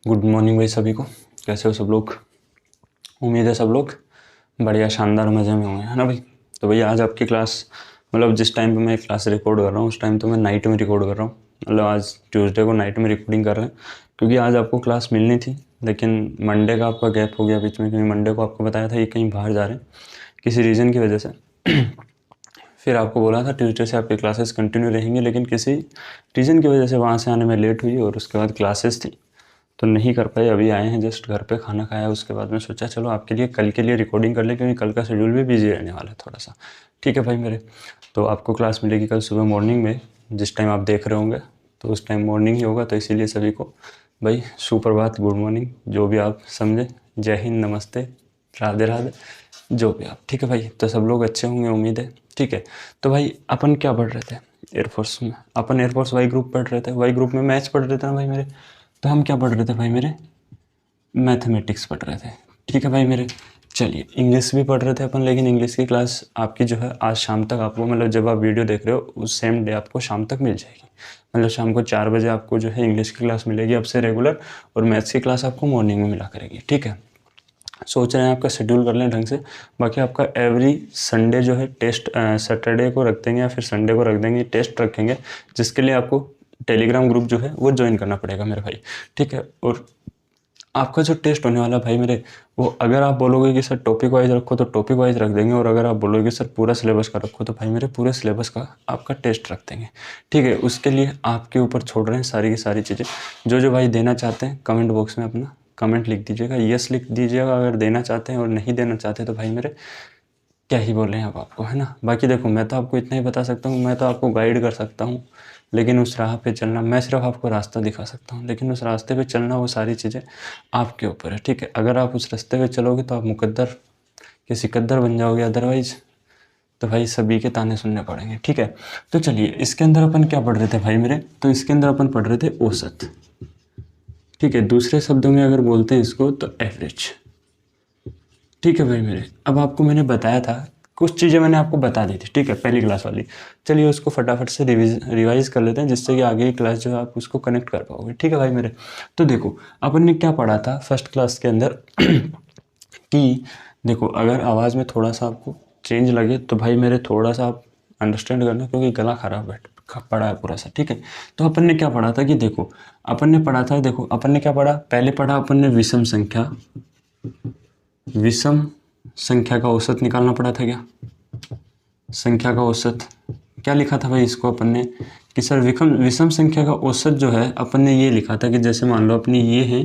Good morning भाई सभी को। कैसे हो सब लोग? उम्मीद है सब लोग बढ़िया शानदार मज़े में होंगे, है ना भाई। तो भैया आज आपकी क्लास, मतलब जिस टाइम पे मैं क्लास रिकॉर्ड कर रहा हूँ उस टाइम तो मैं नाइट में रिकॉर्ड कर रहा हूँ। मतलब आज ट्यूसडे को नाइट में रिकॉर्डिंग कर रहे हैं क्योंकि आज आपको क्लास मिलनी थी, लेकिन मंडे का आपका गैप हो गया बीच में, क्योंकि मंडे को आपको बताया था कि कहीं बाहर जा रहे हैं किसी रीज़न की वजह से। फिर आपको बोला था ट्यूसडे से आपकी क्लासेस कंटिन्यू रहेंगी, लेकिन किसी रीज़न की वजह से वहाँ से आने में लेट हुई और उसके बाद क्लासेस थी तो नहीं कर पाए। अभी आए हैं जस्ट घर पे, खाना खाया, उसके बाद मैं सोचा चलो आपके लिए कल के लिए रिकॉर्डिंग कर लें, क्योंकि कल का शेड्यूल भी बिजी रहने वाला है थोड़ा सा। ठीक है भाई मेरे। तो आपको क्लास मिलेगी कल सुबह मॉर्निंग में, जिस टाइम आप देख रहे होंगे तो उस टाइम मॉर्निंग ही होगा, तो इसीलिए सभी को भाई सुप्रभात, गुड मॉर्निंग, जो भी आप समझे। जय हिंद, नमस्ते, राधे राधे, जो भी आप। ठीक है भाई, तो सब लोग अच्छे होंगे उम्मीद है। ठीक है, तो भाई अपन क्या पढ़ रहे थे एयरफोर्स में? अपन एयरफोर्स वाई ग्रुप पढ़ रहे थे। वाई ग्रुप में मैथ्स पढ़ रहे थे ना भाई मेरे। तो हम क्या पढ़ रहे थे भाई मेरे? मैथमेटिक्स पढ़ रहे थे। ठीक है भाई मेरे। चलिए इंग्लिश भी पढ़ रहे थे अपन, लेकिन इंग्लिश की क्लास आपकी जो है आज शाम तक आपको, मतलब जब आप वीडियो देख रहे हो उस सेम डे आपको शाम तक मिल जाएगी। मतलब शाम को 4 बजे आपको जो है इंग्लिश की क्लास मिलेगी अब से रेगुलर, और मैथ्स की क्लास आपको मॉर्निंग में मिला करेगी। ठीक है, सोच रहे हैं आपका शेड्यूल कर लें ढंग से। बाकी आपका एवरी संडे जो है टेस्ट, सैटरडे को रख देंगे या फिर संडे को रख देंगे, टेस्ट रखेंगे, जिसके लिए आपको टेलीग्राम ग्रुप जो है वो ज्वाइन करना पड़ेगा मेरे भाई। ठीक है, और आपका जो टेस्ट होने वाला भाई मेरे, वो अगर आप बोलोगे कि सर टॉपिक वाइज रखो तो टॉपिक वाइज रख देंगे, और अगर आप बोलोगे कि सर पूरा सिलेबस का रखो तो भाई मेरे पूरे सिलेबस का आपका टेस्ट रख देंगे। ठीक है, उसके लिए आपके ऊपर छोड़ रहे हैं सारी की सारी चीज़ें। जो जो भाई देना चाहते हैं कमेंट बॉक्स में अपना कमेंट लिख दीजिएगा, यस लिख दीजिएगा अगर देना चाहते हैं, और नहीं देना चाहते तो भाई मेरे क्या ही बोलें अब आपको, है ना। बाकी देखो मैं तो आपको इतना ही बता सकता हूँ, मैं तो आपको गाइड कर सकता हूँ, लेकिन उस राह पे चलना, मैं सिर्फ आपको रास्ता दिखा सकता हूँ, लेकिन उस रास्ते पे चलना वो सारी चीज़ें आपके ऊपर है। ठीक है, अगर आप उस रास्ते पे चलोगे तो आप मुकद्दर के सिकद्दर बन जाओगे, अदरवाइज तो भाई सभी के ताने सुनने पड़ेंगे। ठीक है, तो चलिए इसके अंदर अपन क्या पढ़ रहे थे भाई मेरे? तो इसके अंदर अपन पढ़ रहे थे औसत। ठीक है, दूसरे शब्दों में अगर बोलते हैं इसको तो एवरेज। ठीक है भाई मेरे, अब आपको मैंने बताया था कुछ चीज़ें, मैंने आपको बता दी थी। ठीक है, पहली क्लास वाली। चलिए उसको फटाफट से रिवाइज कर लेते हैं, जिससे कि आगे की क्लास जो है आप उसको कनेक्ट कर पाओगे। ठीक है भाई मेरे, तो देखो अपन ने क्या पढ़ा था फर्स्ट क्लास के अंदर कि देखो अगर आवाज़ में थोड़ा सा आपको चेंज लगे तो भाई मेरे थोड़ा सा आप अंडरस्टैंड करना, क्योंकि गला खराब पड़ा है पूरा सा। ठीक है, तो अपन ने क्या पढ़ा था कि देखो अपन ने पढ़ा था, देखो अपन ने क्या पढ़ा, पहले पढ़ा अपन ने विषम संख्या। विषम संख्या का औसत निकालना पड़ा था क्या? संख्या का औसत क्या लिखा था भाई इसको अपन ने कि सर विषम संख्या का औसत जो है अपन ने ये लिखा था कि जैसे मान लो अपनी ये है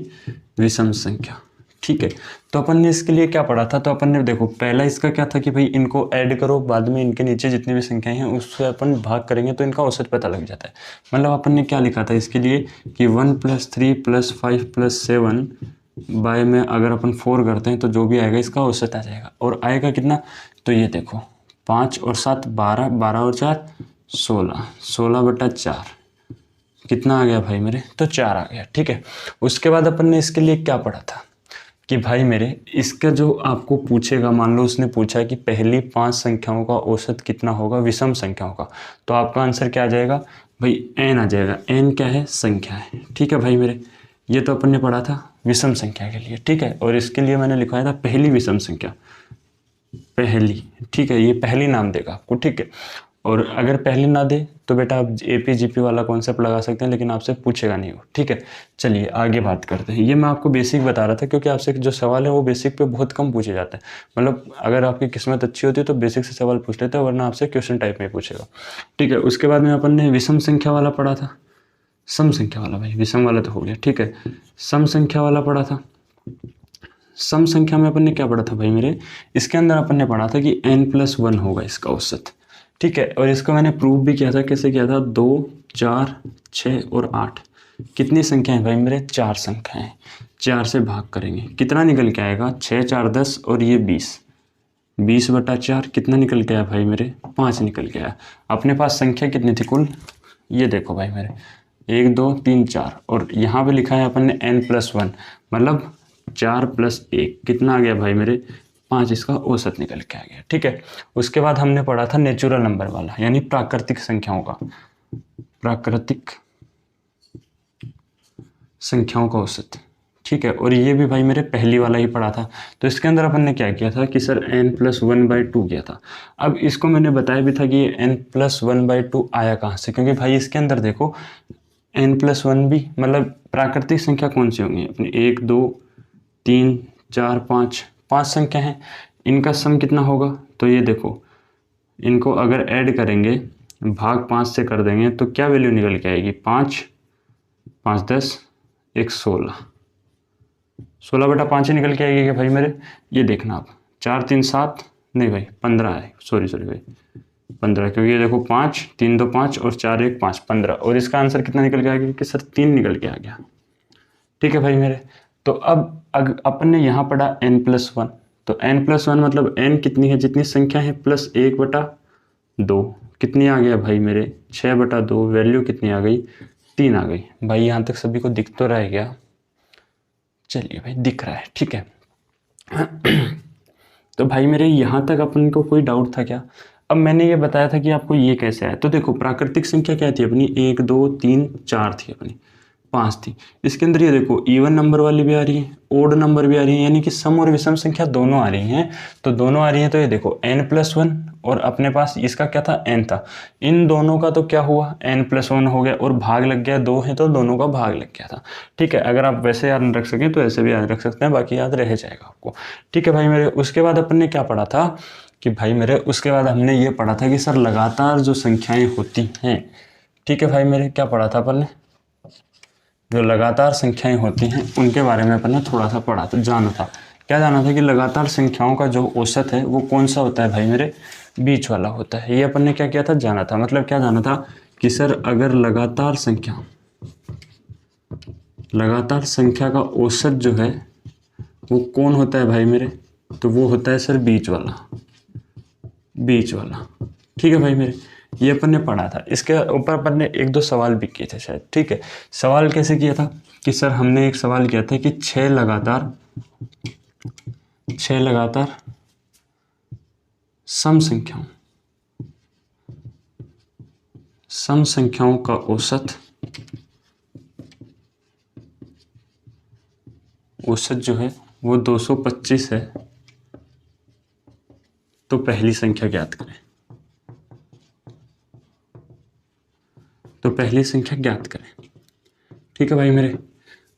विषम संख्या। ठीक है, तो अपन ने इसके लिए क्या पढ़ा था? तो अपन ने देखो पहला इसका क्या था कि भाई इनको ऐड करो, बाद में इनके नीचे जितनी भी संख्याएं हैं उससे अपन भाग करेंगे तो इनका औसत पता लग जाता है। मतलब अपन ने क्या लिखा था इसके लिए कि 1 + 3 + 5 + 7 बाय में अगर अपन 4 करते हैं तो जो भी आएगा इसका औसत आ जाएगा, और आएगा कितना? तो ये देखो 5 और 7 12, 12 और 4 16, 16/4 कितना आ गया भाई मेरे? तो 4 आ गया। ठीक है, उसके बाद अपन ने इसके लिए क्या पढ़ा था कि भाई मेरे इसका जो आपको पूछेगा, मान लो उसने पूछा कि पहली 5 संख्याओं का औसत कितना होगा विषम संख्याओं का, तो आपका आंसर क्या आ जाएगा भाई? n आ जाएगा। n क्या है? संख्या है। ठीक है भाई मेरे, ये तो अपन ने पढ़ा था विषम संख्या के लिए। ठीक है, और इसके लिए मैंने लिखवाया था पहली विषम संख्या, पहली। ठीक है, ये पहली नाम देगा आपको। ठीक है, और अगर पहली ना दे तो बेटा आप AP GP वाला कॉन्सेप्ट लगा सकते हैं, लेकिन आपसे पूछेगा नहीं वो। ठीक है, चलिए आगे बात करते हैं। ये मैं आपको बेसिक बता रहा था क्योंकि आपसे जो सवाल है वो बेसिक पे बहुत कम पूछे जाते हैं। मतलब अगर आपकी किस्मत अच्छी होती है तो बेसिक से सवाल पूछ लेते हैं, वरना आपसे क्वेश्चन टाइप में पूछेगा। ठीक है, उसके बाद में अपन ने विषम संख्या वाला पढ़ा था, सम संख्या वाला, भाई विषम वाला तो हो गया। ठीक है, सम संख्या वाला पढ़ा था। सम संख्या में अपन ने क्या पढ़ा था भाई मेरे? इसके अंदर अपन ने पढ़ा था कि n+1 होगा इसका औसत। ठीक है, और इसको मैंने प्रूव भी किया था। कैसे किया था? 2, 4, 6 और 8 कितनी संख्याएं भाई मेरे? 4 संख्याएं। 4 से भाग करेंगे कितना निकल के आएगा? 6 4 10 और ये 20, 20/4 कितना निकल के आया भाई मेरे? 5 निकल के आया। अपने पास संख्या कितनी थी कुल? ये देखो भाई मेरे 1 2 3 4, और यहाँ पे लिखा है अपन ने n+1, मतलब 4 + 1 कितना आ गया भाई मेरे? 5 इसका औसत निकल के आ गया। ठीक है, उसके बाद हमने पढ़ा था नेचुरल नंबर वाला, यानी प्राकृतिक संख्याओं का, प्राकृतिक संख्याओं का औसत। ठीक है। और ये भी भाई मेरे पहली वाला ही पढ़ा था। तो इसके अंदर अपन ने क्या किया था कि सर n+1/2 किया था। अब इसको मैंने बताया भी था कि ये n+1/2 आया कहाँ से, क्योंकि भाई इसके अंदर देखो n+1 भी मतलब प्राकृतिक संख्या कौन सी होंगी अपनी, 1 2 3 4 5, 5 संख्या हैं, इनका सम कितना होगा। तो ये देखो इनको अगर ऐड करेंगे भाग 5 से कर देंगे तो क्या वैल्यू निकल के आएगी, 5 5 10 1 16, 16/5 ही निकल के आएगी क्या भाई मेरे। ये देखना आप 4 3 7 नहीं भाई 15 है, सॉरी भाई 15, क्योंकि ये देखो 5 3 2 5 और 4 1 5 15, और इसका आंसर कितना निकल के आ गया कि सर 3 निकल के आ गया। ठीक है भाई मेरे। तो अब अपन ने यहाँ पढ़ा n+1, तो n+1 मतलब n कितनी है, जितनी संख्या है प्लस 1/2, कितनी आ गया भाई मेरे 6/2, वैल्यू कितनी आ गई 3 आ गई। भाई यहाँ तक सभी को दिख तो रहा है क्या, चलिए भाई दिख रहा है, ठीक है। तो भाई मेरे यहाँ तक अपन को कोई डाउट था क्या। अब मैंने ये बताया था कि आपको ये कैसे आया, तो देखो प्राकृतिक संख्या क्या थी अपनी, 1 2 3 4 थी अपनी, 5 थी। इसके अंदर ये देखो इवन नंबर वाली भी आ रही है, ओड नंबर भी आ रही है, यानी कि सम और विषम संख्या दोनों आ रही हैं। तो दोनों आ रही हैं तो ये देखो n+1 और अपने पास इसका क्या था n था, इन दोनों का तो क्या हुआ n+1 हो गया, और भाग लग गया, 2 है तो दोनों का भाग लग गया था। ठीक है, अगर आप वैसे याद रख सकें तो ऐसे भी याद रख सकते हैं, बाकी याद रह जाएगा आपको। ठीक है भाई मेरे। उसके बाद अपन ने क्या पढ़ा था कि भाई मेरे, उसके बाद हमने ये पढ़ा था कि सर लगातार जो संख्याएं होती हैं, ठीक है भाई मेरे, क्या पढ़ा था अपन ने, जो लगातार संख्याएं होती हैं उनके बारे में अपन ने थोड़ा सा पढ़ा था, जाना था। क्या जाना था कि लगातार संख्याओं का जो औसत है वो कौन सा होता है भाई मेरे, बीच वाला होता है। ये अपन ने क्या किया था, जाना था। मतलब क्या जाना था कि सर अगर लगातार संख्या का औसत जो है वो कौन होता है भाई मेरे, तो वो होता है सर बीच वाला। ठीक है भाई मेरे, ये अपन ने पढ़ा था। इसके ऊपर अपन ने 1 2 सवाल भी किए थे शायद। ठीक है, सवाल कैसे किया था कि सर हमने एक सवाल किया था कि 6 लगातार सम संख्याओं का औसत जो है वो 225 है, तो पहली संख्या ज्ञात करें। ठीक है भाई मेरे।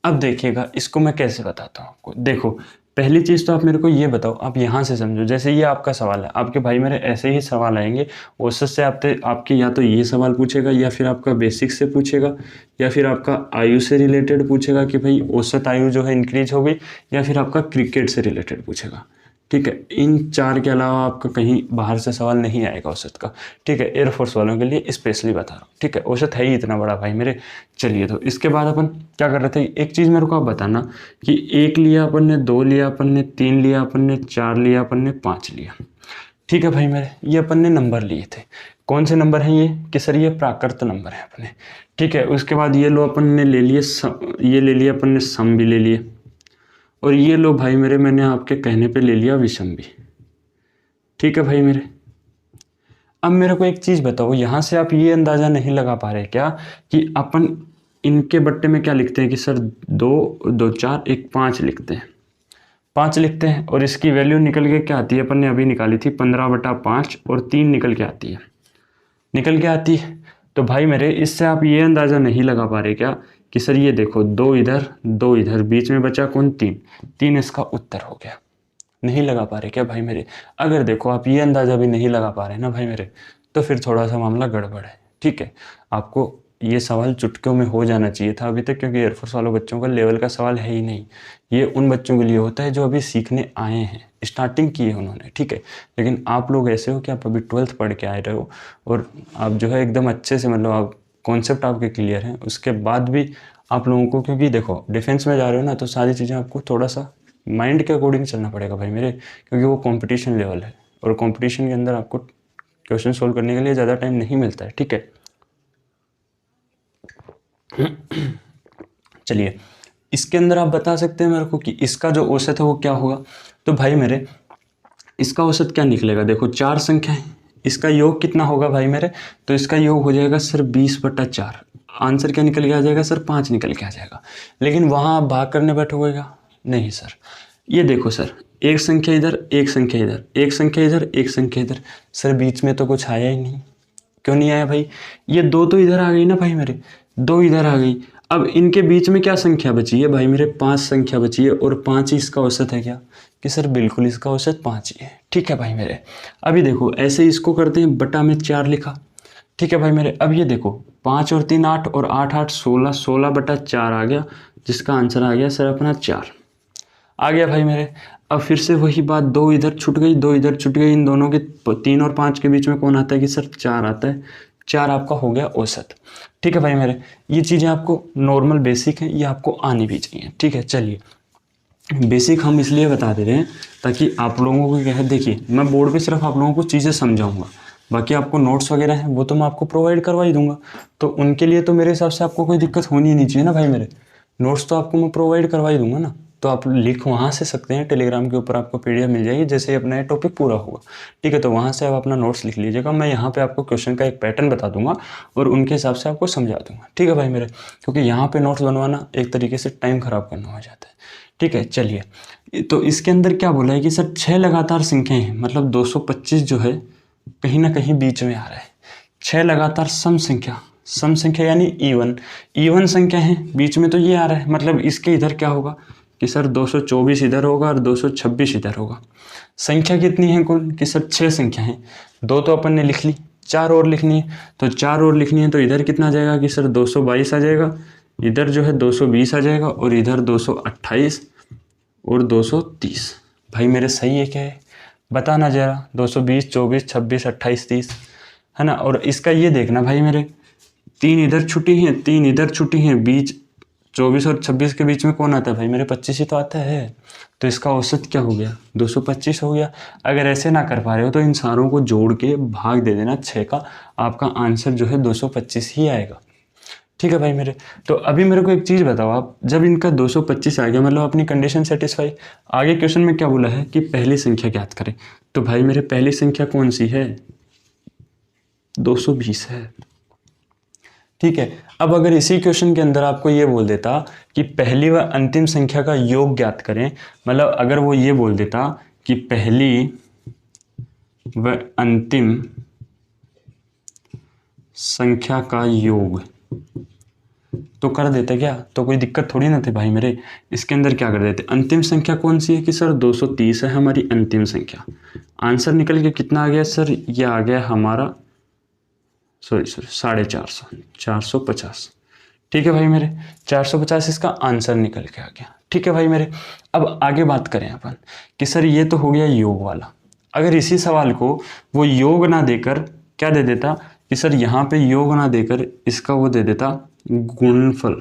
अब देखिएगा इसको मैं कैसे बताता हूँ आपको। देखो पहली चीज़ तो आप मेरे को ये बताओ, आप यहाँ से समझो, जैसे ये आपका सवाल है, आपके भाई मेरे ऐसे ही सवाल आएंगे औसत से। आपके या तो ये सवाल पूछेगा, या फिर आपका बेसिक से पूछेगा, या फिर आपका आयु से रिलेटेड पूछेगा कि भाई औसत आयु जो है इंक्रीज हो गई, या फिर आपका क्रिकेट से रिलेटेड पूछेगा। ठीक है, इन 4 के अलावा आपका कहीं बाहर से सवाल नहीं आएगा औसत का। ठीक है, एयरफोर्स वालों के लिए स्पेशली बता रहा हूँ। ठीक है, औसत है ही इतना बड़ा भाई मेरे। चलिए, तो इसके बाद अपन क्या कर रहे थे, एक चीज़ मेरे को आप बताना कि 1 लिया अपन ने, 2 लिया अपन ने, 3 लिया अपन ने, 4 लिया अपन ने, 5 लिया। ठीक है भाई मेरे, ये अपन ने नंबर लिए थे। कौन से नंबर हैं ये, कि सर ये प्राकृत नंबर है अपने। ठीक है, उसके बाद ये लो अपन ने ले लिए, ये ले लिया अपन ने, सम भी ले लिए, और ये लो भाई मेरे मैंने आपके कहने पे ले लिया विषम भी। ठीक है भाई मेरे। अब मेरे को एक चीज़ बताओ, यहाँ से आप ये अंदाज़ा नहीं लगा पा रहे क्या कि अपन इनके बट्टे में क्या लिखते हैं कि सर 2 2 4 1 5 लिखते हैं, 5 लिखते हैं, और इसकी वैल्यू निकल के क्या आती है, अपन ने अभी निकाली थी 15/5, और 3 निकल के आती है। तो भाई मेरे इससे आप ये अंदाज़ा नहीं लगा पा रहे क्या कि सर ये देखो 2 इधर 2 इधर, बीच में बचा कौन, 3 इसका उत्तर हो गया। नहीं लगा पा रहे क्या भाई मेरे। अगर देखो आप ये अंदाज़ा भी नहीं लगा पा रहे ना भाई मेरे, तो फिर थोड़ा सा मामला गड़बड़ है। ठीक है, आपको ये सवाल चुटकियों में हो जाना चाहिए था अभी तक, क्योंकि एयरफोर्स वालों बच्चों का लेवल का सवाल है ही नहीं। ये उन बच्चों के लिए होता है जो अभी सीखने आए हैं, स्टार्टिंग की है उन्होंने। ठीक है, लेकिन आप लोग ऐसे हो कि आप अभी 12th पढ़ के आए रहे हो, और आप जो है एकदम अच्छे से, मतलब आप कॉन्सेप्ट आपके क्लियर हैं, उसके बाद भी आप लोगों को, क्योंकि देखो डिफेंस में जा रहे हो ना, तो सारी चीज़ें आपको थोड़ा सा माइंड के अकॉर्डिंग चलना पड़ेगा भाई मेरे, क्योंकि वो कंपटीशन लेवल है, और कंपटीशन के अंदर आपको क्वेश्चन सोल्व करने के लिए ज़्यादा टाइम नहीं मिलता है। ठीक है, चलिए इसके अंदर आप बता सकते हैं मेरे को कि इसका जो औसत है वो क्या होगा। तो भाई मेरे इसका औसत क्या निकलेगा, देखो 4 संख्या है, इसका योग कितना होगा भाई मेरे, तो इसका योग हो जाएगा सर 20/4। आंसर क्या निकल के आ जाएगा सर, 5 निकल के आ जाएगा। लेकिन वहाँ आप भाग करने बैठोगे क्या, नहीं सर। ये देखो सर, एक संख्या इधर, एक संख्या इधर, एक संख्या इधर, एक संख्या इधर, सर बीच में तो कुछ आया ही नहीं। क्यों नहीं आया भाई, ये 2 तो इधर आ गई ना भाई मेरे, 2 इधर आ गई। अब इनके बीच में क्या संख्या बची है भाई मेरे, 5 संख्या बची है, और 5 ही इसका औसत है क्या, कि सर बिल्कुल इसका औसत 5 ही है। ठीक है भाई मेरे, अभी देखो ऐसे इसको करते हैं, बटा में 4 लिखा। ठीक है भाई मेरे, अब ये देखो 5 और 3 8 और 8 8 16, 16 बटा 4 आ गया, जिसका आंसर आ गया सर अपना 4 आ गया भाई मेरे। अब फिर से वही बात, 2 इधर छूट गई, 2 इधर छूट गई, इन दोनों के 3 और 5 के बीच में कौन आता है, कि सर 4 आता है, 4 आपका हो गया औसत। ठीक है भाई मेरे, ये चीज़ें आपको नॉर्मल बेसिक हैं, ये आपको आनी भी चाहिए। ठीक है, चलिए बेसिक हम इसलिए बता दे रहे हैं ताकि आप लोगों को क्या है, देखिए मैं बोर्ड पे सिर्फ आप लोगों को चीज़ें समझाऊंगा, बाकी आपको नोट्स वगैरह हैं वो तो मैं आपको प्रोवाइड करवा ही दूंगा। तो उनके लिए तो मेरे हिसाब से आपको कोई दिक्कत होनी ही नहीं चाहिए ना भाई मेरे, नोट्स तो आपको मैं प्रोवाइड करवा ही दूंगा ना। तो आप लिख वहाँ से सकते हैं, टेलीग्राम के ऊपर आपको पीडीएफ मिल जाएगी जैसे ही अपना ये टॉपिक पूरा होगा। ठीक है, तो वहाँ से आप अपना नोट्स लिख लीजिएगा, मैं यहाँ पे आपको क्वेश्चन का एक पैटर्न बता दूंगा और उनके हिसाब से आपको समझा दूंगा। ठीक है भाई मेरे, क्योंकि यहाँ पे नोट्स बनवाना एक तरीके से टाइम ख़राब करना हो जाता है। ठीक है, चलिए तो इसके अंदर क्या बोला है कि सर 6 लगातार संख्याएं हैं, मतलब 225 जो है कहीं ना कहीं बीच में आ रहा है। 6 लगातार सम संख्या यानी इवन संख्या है, बीच में तो ये आ रहा है, मतलब इसके इधर क्या होगा कि सर 224 इधर होगा और 226 इधर होगा। संख्या कितनी है कुल, कि सर 6 संख्या है, 2 तो अपन ने लिख ली, 4 और लिखनी है, तो 4 और लिखनी है, तो इधर कितना आ जाएगा कि सर 222 आ जाएगा, इधर जो है 220 आ जाएगा, और इधर 228 और 230। भाई मेरे सही है क्या है, बताना जरा, 220 24 26 28 30 है ना। और इसका ये देखना भाई मेरे, 3 इधर छुट्टी हैं, 3 इधर छुट्टी हैं, बीच 24 और 26 के बीच में कौन आता है भाई मेरे, 25 ही तो आता है। तो इसका औसत क्या हो गया, 225 हो गया। अगर ऐसे ना कर पा रहे हो तो इन सारों को जोड़ के भाग दे देना 6 का, आपका आंसर जो है 225 ही आएगा। ठीक है भाई मेरे, तो अभी मेरे को एक चीज़ बताओ आप, जब इनका 225 आ गया मतलब अपनी कंडीशन सेटिस्फाई, आगे क्वेश्चन में क्या बोला है कि पहली संख्या ज्ञात करें। तो भाई मेरे पहली संख्या कौन सी है, 220 है। ठीक है, अब अगर इसी क्वेश्चन के अंदर आपको ये बोल देता कि पहली व अंतिम संख्या का योग ज्ञात करें, मतलब अगर वो ये बोल देता कि पहली व अंतिम संख्या का योग, तो कर देते क्या, तो कोई दिक्कत थोड़ी ना थी भाई मेरे। इसके अंदर क्या कर देते, अंतिम संख्या कौन सी है कि सर 230 है हमारी अंतिम संख्या। आंसर निकल के कितना आ गया सर, ये आ गया हमारा सॉरी 450, 450। ठीक है भाई मेरे, 450 इसका आंसर निकल के आ गया। ठीक है भाई मेरे, अब आगे बात करें अपन कि सर ये तो हो गया योग वाला। अगर इसी सवाल को वो योग ना देकर क्या दे देता कि सर यहाँ पे योग ना देकर इसका वो दे देता गुणनफल।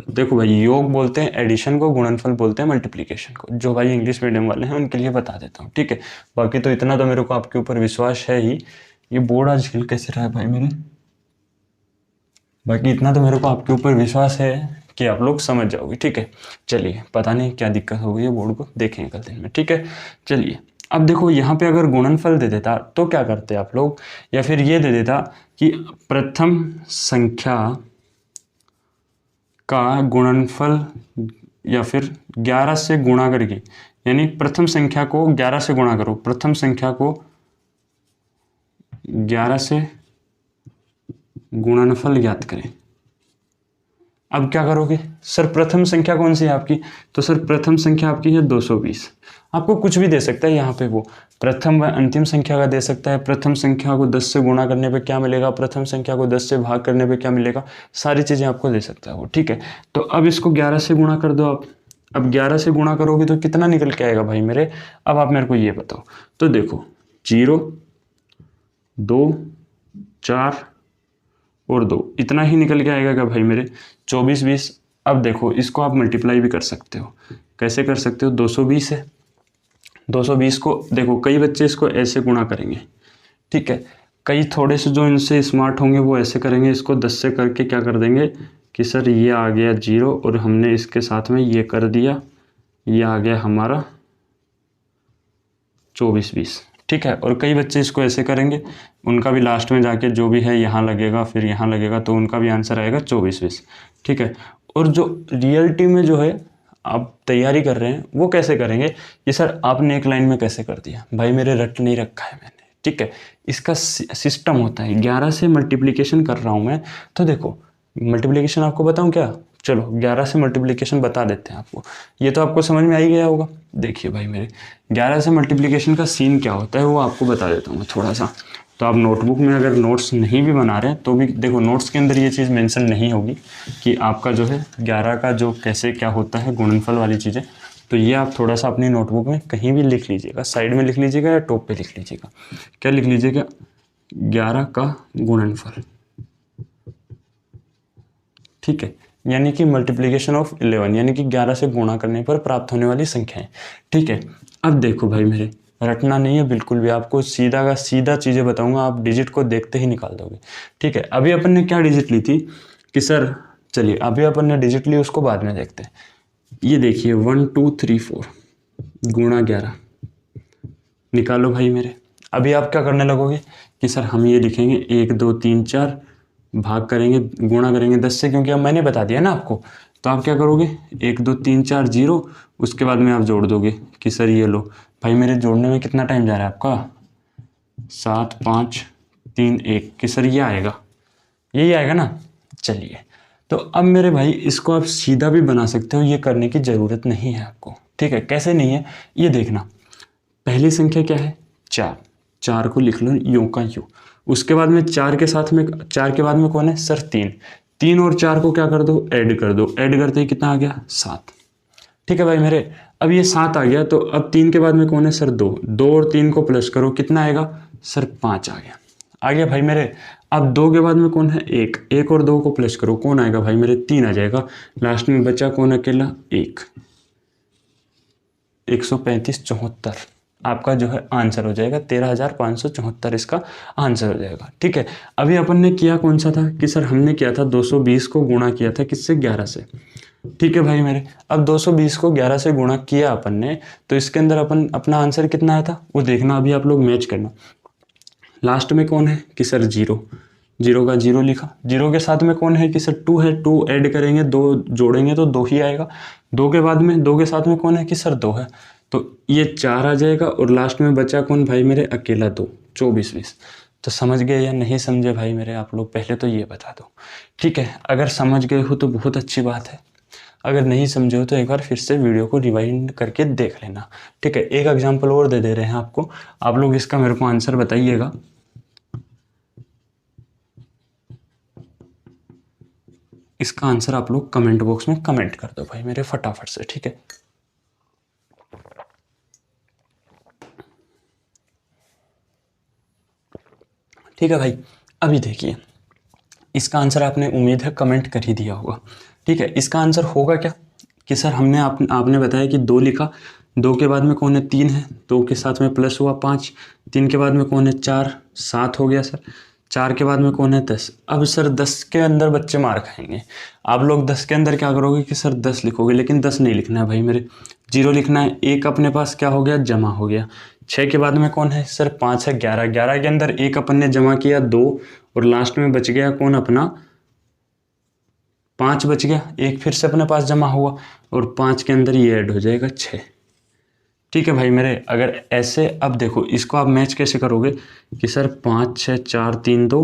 देखो भाई, योग बोलते हैं एडिशन को, गुणनफल बोलते हैं मल्टीप्लिकेशन को। जो भाई इंग्लिश मीडियम वाले हैं उनके लिए बता देता हूँ। ठीक है, बाकी तो इतना तो मेरे को आपके ऊपर विश्वास है ही। ये बोर्ड आज हिल कैसे रहा है भाई मेरे, बाकी इतना तो मेरे को आपके ऊपर विश्वास है कि आप लोग समझ जाओगे। ठीक है, चलिए पता नहीं क्या दिक्कत हो गई है बोर्ड को, देखेंगे कल दिन में। ठीक है, चलिए अब देखो यहाँ पे अगर गुणनफल दे देता तो क्या करते आप लोग, या फिर ये दे देता कि प्रथम संख्या का गुणनफल, या फिर 11 से गुणा करके, यानी प्रथम संख्या को 11 से गुणा करो, प्रथम संख्या को 11 से गुणनफल ज्ञात करें। अब क्या करोगे सर, प्रथम संख्या कौन सी है आपकी, तो सर प्रथम संख्या आपकी है 220। आपको कुछ भी दे सकता है यहाँ पे, वो प्रथम व अंतिम संख्या का दे सकता है। प्रथम संख्या को 10 से गुणा करने पे क्या मिलेगा, प्रथम संख्या को 10 से भाग करने पे क्या मिलेगा, सारी चीज़ें आपको दे सकता है वो। ठीक है, तो अब इसको 11 से गुणा कर दो आप। अब 11 से गुणा करोगे तो कितना निकल के आएगा भाई मेरे, अब आप मेरे को ये बताओ। तो देखो 0 2 4 और 2, इतना ही निकल के आएगा क्या भाई मेरे, 24 20। अब देखो इसको आप मल्टीप्लाई भी कर सकते हो, कैसे कर सकते हो, 220 है, 220 को देखो कई बच्चे इसको ऐसे गुणा करेंगे। ठीक है, कई थोड़े से जो इनसे स्मार्ट होंगे वो ऐसे करेंगे, इसको 10 से करके क्या कर देंगे कि सर ये आ गया 0 और हमने इसके साथ में ये कर दिया, ये आ गया हमारा 24 20। ठीक है। और कई बच्चे इसको ऐसे करेंगे, उनका भी लास्ट में जाके जो भी है यहाँ लगेगा, फिर यहाँ लगेगा, तो उनका भी आंसर आएगा 24-20, ठीक है। और जो रियलिटी में जो है आप तैयारी कर रहे हैं वो कैसे करेंगे कि सर आपने एक लाइन में कैसे कर दिया, भाई मेरे रट नहीं रखा है मैंने, ठीक है। इसका सिस्टम होता है, 11 से मल्टीप्लिकेशन कर रहा हूँ मैं, तो देखो मल्टीप्लिकेशन आपको बताऊँ क्या, चलो 11 से मल्टीप्लिकेशन बता देते हैं आपको, ये तो आपको समझ में आ ही गया होगा। देखिए भाई मेरे 11 से मल्टीप्लिकेशन का सीन क्या होता है वो आपको बता देता हूँ मैं थोड़ा सा। तो आप नोटबुक में अगर नोट्स नहीं भी बना रहे हैं तो भी देखो नोट्स के अंदर ये चीज़ मेंशन नहीं होगी कि आपका जो है 11 का जो कैसे क्या होता है गुणनफल वाली चीज़ें, तो ये आप थोड़ा सा अपनी नोटबुक में कहीं भी लिख लीजिएगा, साइड में लिख लीजिएगा या टॉप पे लिख लीजिएगा। क्या लिख लीजिएगा, 11 का गुणनफल, ठीक है, यानी कि मल्टीप्लिकेशन ऑफ 11, यानी कि 11 से गुणा करने पर प्राप्त होने वाली संख्याएं, ठीक है। अब देखो भाई मेरे रटना नहीं है बिल्कुल भी, आपको सीधा का सीधा चीज़ें बताऊंगा, आप डिजिट को देखते ही निकाल दोगे, ठीक है। अभी अपन ने क्या डिजिट ली थी कि सर, चलिए अभी अपन ने डिजिट ली उसको बाद में देखते हैं। ये देखिए 1 2 3 4 गुणा 11 निकालो भाई मेरे। अभी आप क्या करने लगोगे कि सर हम ये लिखेंगे 1 2 3 4 भाग करेंगे, गुणा करेंगे 10 से, क्योंकि अब मैंने बता दिया ना आपको। तो आप क्या करोगे 1 2 3 4 0, उसके बाद में आप जोड़ दोगे कि सर ये लो भाई मेरे, जोड़ने में कितना टाइम जा रहा है आपका, 7 5 3 1, कि सर ये आएगा, यही आएगा ना। चलिए तो अब मेरे भाई इसको आप सीधा भी बना सकते हो, ये करने की ज़रूरत नहीं है आपको, ठीक है। कैसे नहीं है ये देखना, पहली संख्या क्या है 4, 4 को लिख लो यूं का यूं, उसके बाद में 4 के साथ में 4 के बाद में कौन है सर 3, 3 और 4 को क्या कर दो ऐड कर दो, ऐड करते ही कितना आ गया 7, ठीक है भाई मेरे। अब ये 7 आ गया, तो अब 3 के बाद में कौन है सर 2, 2 और 3 को प्लस करो कितना आएगा सर 5 आ गया भाई मेरे। अब 2 के बाद में कौन है 1, 1 और 2 को प्लस करो कौन आएगा भाई मेरे 3 आ जाएगा, लास्ट में बचा कौन अकेला 1, 135 74 आपका जो है आंसर हो जाएगा, 13,574 इसका आंसर हो जाएगा, ठीक है। अभी अपन ने किया कौन सा था कि सर हमने किया था 220 को गुणा किया था किससे 11 से, ठीक है भाई मेरे। अब 220 को 11 से गुणा किया अपन ने, तो इसके अंदर अपन अपना आंसर कितना आया था वो देखना, अभी आप लोग मैच करना। लास्ट में कौन है कि सर 0, 0 का 0 लिखा, 0 के साथ में कौन है कि सर 2 है, 2 ऐड करेंगे 2 जोड़ेंगे तो 2 ही आएगा, 2 के बाद में 2 के साथ में कौन है कि सर 2 है, तो ये 4 आ जाएगा, और लास्ट में बचा कौन भाई मेरे अकेला 2, 24 20। तो समझ गए या नहीं समझे भाई मेरे आप लोग, पहले तो ये बता दो, ठीक है। अगर समझ गए हो तो बहुत अच्छी बात है, अगर नहीं समझे हो तो एक बार फिर से वीडियो को रिवाइंड करके देख लेना, ठीक है। एक एग्जांपल और दे रहे हैं आपको, आप लोग इसका मेरे को आंसर बताइएगा। इसका आंसर आप लोग कमेंट बॉक्स में कमेंट कर दो भाई मेरे फटाफट से, ठीक है। ठीक है भाई, अभी देखिए इसका आंसर आपने उम्मीद है कमेंट कर ही दिया होगा, ठीक है। इसका आंसर होगा क्या कि सर हमने आपने बताया कि 2 लिखा, 2 के बाद में कौन है 3 है, 2 के साथ में प्लस हुआ 5, 3 के बाद में कौन है 4, 7 हो गया सर, 4 के बाद में कौन है 10। अब सर 10 के अंदर बच्चे मार खाएंगे, आप लोग 10 के अंदर क्या करोगे कि सर 10 लिखोगे, लेकिन 10 नहीं लिखना है भाई मेरे, 0 लिखना है। एक अपने पास क्या हो गया जमा हो गया, 6 के बाद में कौन है सर 5 है, 11, 11 के अंदर एक अपन ने जमा किया 2, और लास्ट में बच गया कौन अपना 5 बच गया, एक फिर से अपने पास जमा हुआ, और 5 के अंदर ये ऐड हो जाएगा 6, ठीक है भाई मेरे। अगर ऐसे अब देखो इसको आप मैच कैसे करोगे कि सर 5 6 4 3 2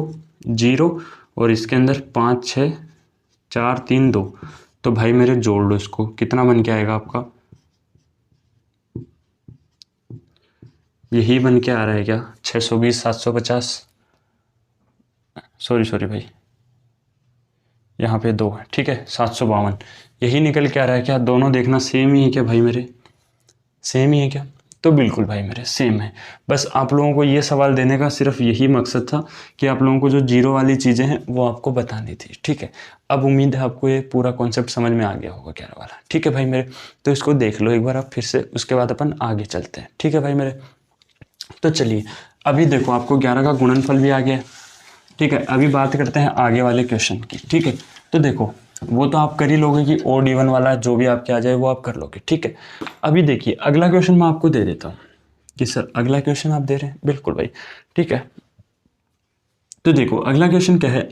0, और इसके अंदर 5 6 4 3 2, तो भाई मेरे जोड़ लो इसको, कितना बन के आएगा आपका, यही बन के आ रहा है क्या 620 750, सॉरी भाई यहाँ पे 2 है, ठीक है 752, यही निकल के आ रहा है क्या, दोनों देखना सेम ही है क्या भाई मेरे, सेम ही है क्या, तो बिल्कुल भाई मेरे सेम है। बस आप लोगों को ये सवाल देने का सिर्फ यही मकसद था कि आप लोगों को जो 0 वाली चीज़ें हैं वो आपको बतानी थी, ठीक है। अब उम्मीद है आपको ये पूरा कॉन्सेप्ट समझ में आ गया होगा 11 वाला, ठीक है भाई मेरे। तो इसको देख लो एक बार आप फिर से, उसके बाद अपन आगे चलते हैं, ठीक है भाई मेरे। तो चलिए अभी देखो आपको 11 का गुणनफल भी आ गया, ठीक है। अभी बात करते हैं आगे वाले क्वेश्चन की, ठीक है। तो देखो वो तो आप कर ही लोगे कि ओड इवन वाला जो भी आपके आ जाए वो आप कर लोगे, ठीक है। अभी देखिए अगला क्वेश्चन मैं आपको दे देता हूँ, कि सर अगला क्वेश्चन आप दे रहे हैं, बिल्कुल भाई, ठीक है। तो देखो अगला क्वेश्चन क्या है,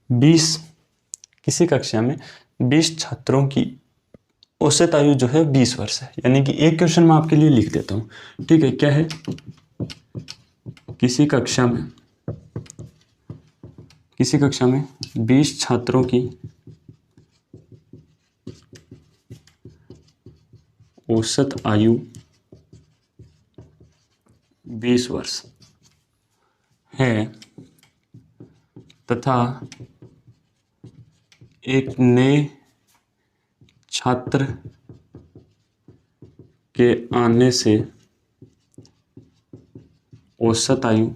20 किसी कक्षा में 20 छात्रों की औसत आयु जो है 20 वर्ष है। यानी कि एक क्वेश्चन मैं आपके लिए लिख देता हूँ, ठीक है। क्या है, किसी कक्षा में 20 छात्रों की औसत आयु 20 वर्ष है तथा एक नए छात्र के आने से औसत आयु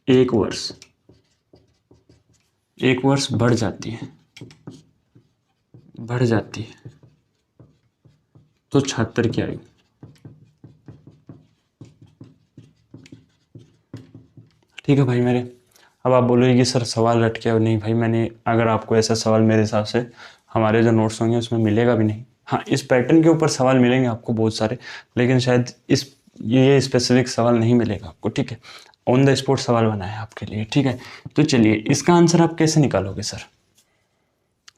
1 वर्ष बढ़ जाती है, तो छात्र की आयु, ठीक है भाई मेरे। अब आप बोलोगे कि सर सवाल रट गया। नहीं भाई, मैंने अगर आपको ऐसा सवाल मेरे हिसाब से हमारे जो नोट्स होंगे उसमें मिलेगा भी नहीं। हाँ, इस पैटर्न के ऊपर सवाल मिलेंगे आपको बहुत सारे, लेकिन शायद ये स्पेसिफिक सवाल नहीं मिलेगा आपको, ठीक है। ऑन द स्पॉट सवाल बनाए आपके लिए, ठीक है। तो चलिए इसका आंसर आप कैसे निकालोगे सर?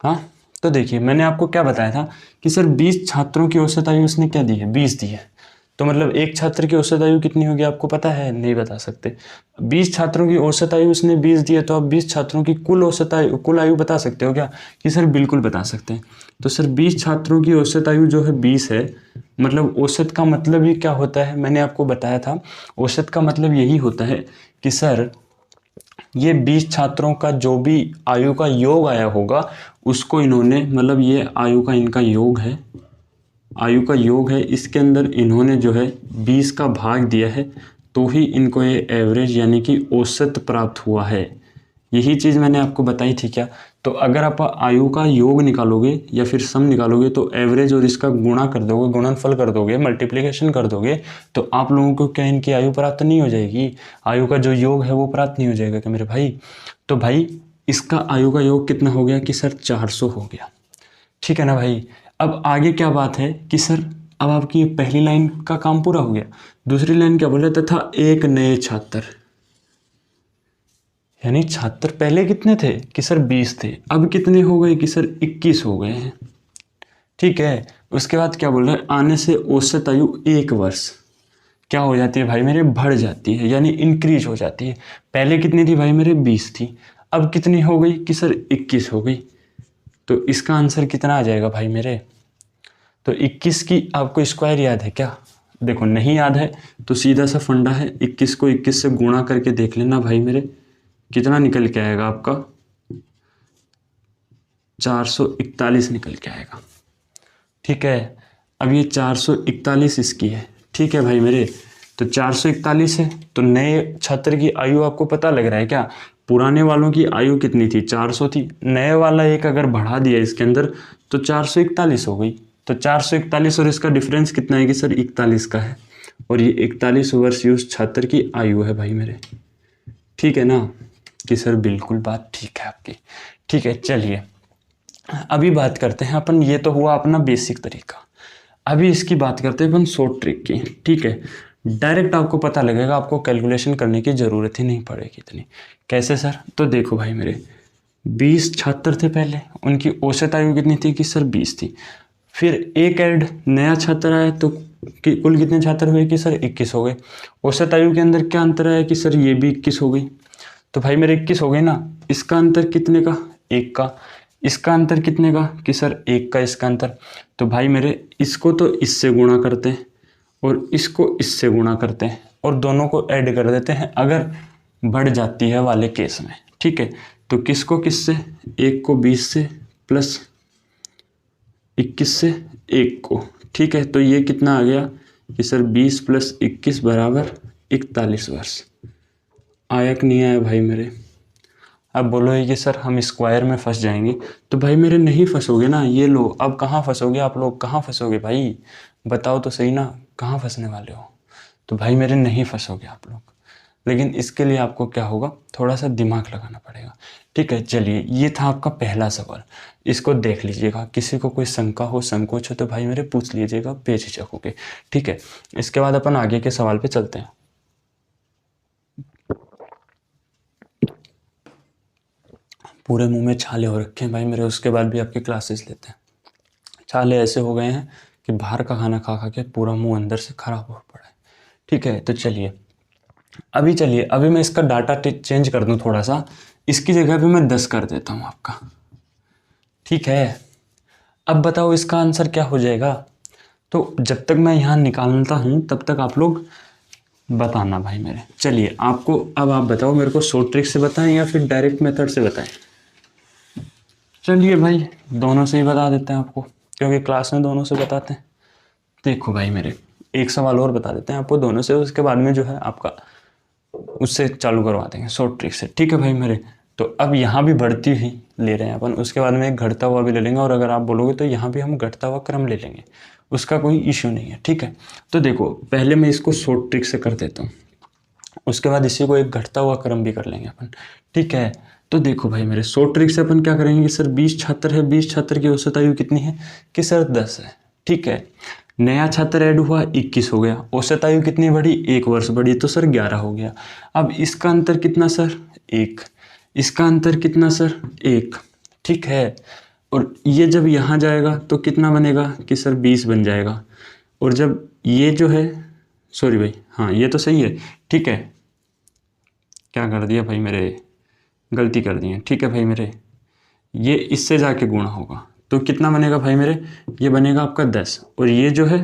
हाँ, तो देखिए मैंने आपको क्या बताया था कि सर 20 छात्रों की औसत आयु उसने क्या दी है, 20 दी है। तो मतलब एक छात्र की औसत आयु कितनी होगी आपको पता है? नहीं बता सकते। 20 छात्रों की औसत आयु उसने 20 दी है, तो आप 20 छात्रों की कुल आयु बता सकते हो क्या? कि सर बिल्कुल बता सकते हैं। तो सर 20 छात्रों की औसत आयु जो है 20 है, मतलब औसत का मतलब ही क्या होता है, मैंने आपको बताया था। औसत का मतलब यही होता है कि सर ये 20 छात्रों का जो भी आयु का योग आया होगा उसको इन्होंने, मतलब ये आयु का इनका योग है, इसके अंदर इन्होंने जो है 20 का भाग दिया है, तो ही इनको ये एवरेज यानी कि औसत प्राप्त हुआ है। यही चीज़ मैंने आपको बताई थी क्या? तो अगर आप आयु का योग निकालोगे या फिर सम निकालोगे तो एवरेज और इसका गुणा कर दोगे, गुणनफल कर दोगे, मल्टीप्लिकेशन कर दोगे, तो आप लोगों को क्या इनकी आयु प्राप्त नहीं हो जाएगी? आयु का जो योग है वो प्राप्त नहीं हो जाएगा क्या मेरे भाई? तो भाई इसका आयु का योग कितना हो गया कि सर 400 हो गया, ठीक है ना भाई। अब आगे क्या बात है कि सर अब आपकी पहली लाइन का काम पूरा हो गया। दूसरी लाइन क्या बोले, तथा एक नए छात्र, यानी छात्र पहले कितने थे कि सर 20 थे, अब कितने हो गए कि सर 21 हो गए हैं, ठीक है। उसके बाद क्या बोल रहे हैं, आने से औसत आयु 1 वर्ष क्या हो जाती है भाई मेरे, बढ़ जाती है, यानी इंक्रीज हो जाती है। पहले कितनी थी भाई मेरे, 20 थी, अब कितनी हो गई कि सर 21 हो गई। तो इसका आंसर कितना आ जाएगा भाई मेरे? तो 21 की आपको स्क्वायर याद है क्या? देखो नहीं याद है तो सीधा सा फंडा है, 21 को 21 से गुणा करके देख लेना भाई मेरे, कितना निकल के आएगा आपका, 441 निकल के आएगा, ठीक है। अब ये 441 इसकी है, ठीक है भाई मेरे। तो 441 है, तो नए छात्र की आयु आपको पता लग रहा है क्या? पुराने वालों की आयु कितनी थी, 400 थी, नए वाला एक अगर बढ़ा दिया इसके अंदर तो 441 हो गई। तो 441 और इसका डिफरेंस कितना है कि सर 41 का है, और ये 41 वर्ष उस छात्र की आयु है भाई मेरे, ठीक है ना। कि सर बिल्कुल बात ठीक है आपकी, ठीक है। चलिए अभी बात करते हैं अपन, ये तो हुआ अपना बेसिक तरीका। अभी इसकी बात करते हैं अपन शॉर्ट ट्रिक की, ठीक है। डायरेक्ट आपको पता लगेगा, आपको कैलकुलेशन करने की ज़रूरत ही नहीं पड़ेगी इतनी। कैसे सर? तो देखो भाई मेरे, 20 छात्र थे पहले, उनकी औसत आयु कितनी थी कि सर 20 थी। फिर एक ऐड नया छात्र आया तो कुल कितने छात्र हुए कि सर 21 हो गए। औसत आयु के अंदर क्या अंतर आया कि सर ये भी 21 हो गई। तो भाई मेरे 21 हो गए ना, इसका अंतर कितने का, 1 का, इसका अंतर कितने का कि सर 1 का इसका अंतर। तो भाई मेरे इसको तो इससे गुणा करते हैं और इसको इससे गुणा करते हैं और दोनों को ऐड कर देते हैं अगर बढ़ जाती है वाले केस में, ठीक है। तो किसको किससे, 1 को 20 से प्लस 21 से 1 को, ठीक है। तो ये कितना आ गया कि सर 20 + 21 बराबर 41 वर्ष। आया कि नहीं आया भाई मेरे? अब बोलोगे कि सर हम स्क्वायर में फंस जाएंगे, तो भाई मेरे नहीं फंसोगे ना। ये लो, अब कहाँ फंसोगे आप लोग, कहाँ फंसोगे भाई, बताओ तो सही ना, कहाँ फंसने वाले हो? तो भाई मेरे नहीं फंसोगे आप लोग। लेकिन इसके लिए आपको क्या होगा, थोड़ा सा दिमाग लगाना पड़ेगा। ठीक है, चलिए ये था आपका पहला सवाल, इसको देख लीजिएगा। किसी को कोई शंका हो, संकोच हो तो भाई मेरे पूछ लीजिएगा बेझिझक होके। ठीक है, इसके बाद अपन आगे के सवाल पे चलते हैं। पूरे मुंह में छाले हो रखे हैं भाई मेरे, उसके बाद भी आपके क्लासेस लेते हैं। छाले ऐसे हो गए हैं कि बाहर का खाना खा खा के पूरा मुंह अंदर से खराब हो पड़ा है। ठीक है, तो चलिए अभी मैं इसका डाटा चेंज कर दूं थोड़ा सा, इसकी जगह पे मैं 10 कर देता हूं आपका। ठीक है, अब बताओ इसका आंसर क्या हो जाएगा। तो जब तक मैं यहाँ निकालता हूँ तब तक आप लोग बताना भाई मेरे। चलिए आपको, अब आप बताओ मेरे को, शॉर्ट ट्रिक से बताएं या फिर डायरेक्ट मेथड से बताएं। चलिए भाई दोनों से ही बता देते हैं आपको, क्योंकि क्लास में दोनों से बताते हैं। देखो भाई मेरे, एक सवाल और बता देते हैं आपको दोनों से, उसके बाद में जो है आपका उससे चालू करवा देंगे शॉर्ट ट्रिक से। ठीक है भाई मेरे, तो अब यहाँ भी बढ़ती हुई ले रहे हैं अपन, उसके बाद में एक घटता हुआ भी ले लेंगे, और अगर आप बोलोगे तो यहाँ भी हम घटता हुआ क्रम ले लेंगे, उसका कोई इश्यू नहीं है। ठीक है, तो देखो पहले मैं इसको शॉर्ट ट्रिक से कर देता हूँ, उसके बाद इसी को एक घटता हुआ क्रम भी कर लेंगे अपन। ठीक है, तो देखो भाई मेरे, शॉर्ट ट्रिक से अपन क्या करेंगे कि सर 20 छात्र है, 20 छात्र की औसत आयु कितनी है कि सर 10 है। ठीक है, नया छात्र ऐड हुआ 21 हो गया, औसत आयु कितनी बढ़ी, 1 वर्ष बढ़ी, तो सर 11 हो गया। अब इसका अंतर कितना सर, 1, इसका अंतर कितना सर, 1। ठीक है, और ये जब यहाँ जाएगा तो कितना बनेगा कि सर 20 बन जाएगा, और जब ये जो है, सॉरी भाई, हाँ ये तो सही है। ठीक है, क्या कर दिया भाई मेरे, गलती कर दी है। ठीक है भाई मेरे, ये इससे जाके गुणा होगा तो कितना बनेगा भाई मेरे, ये बनेगा आपका 10, और ये जो है,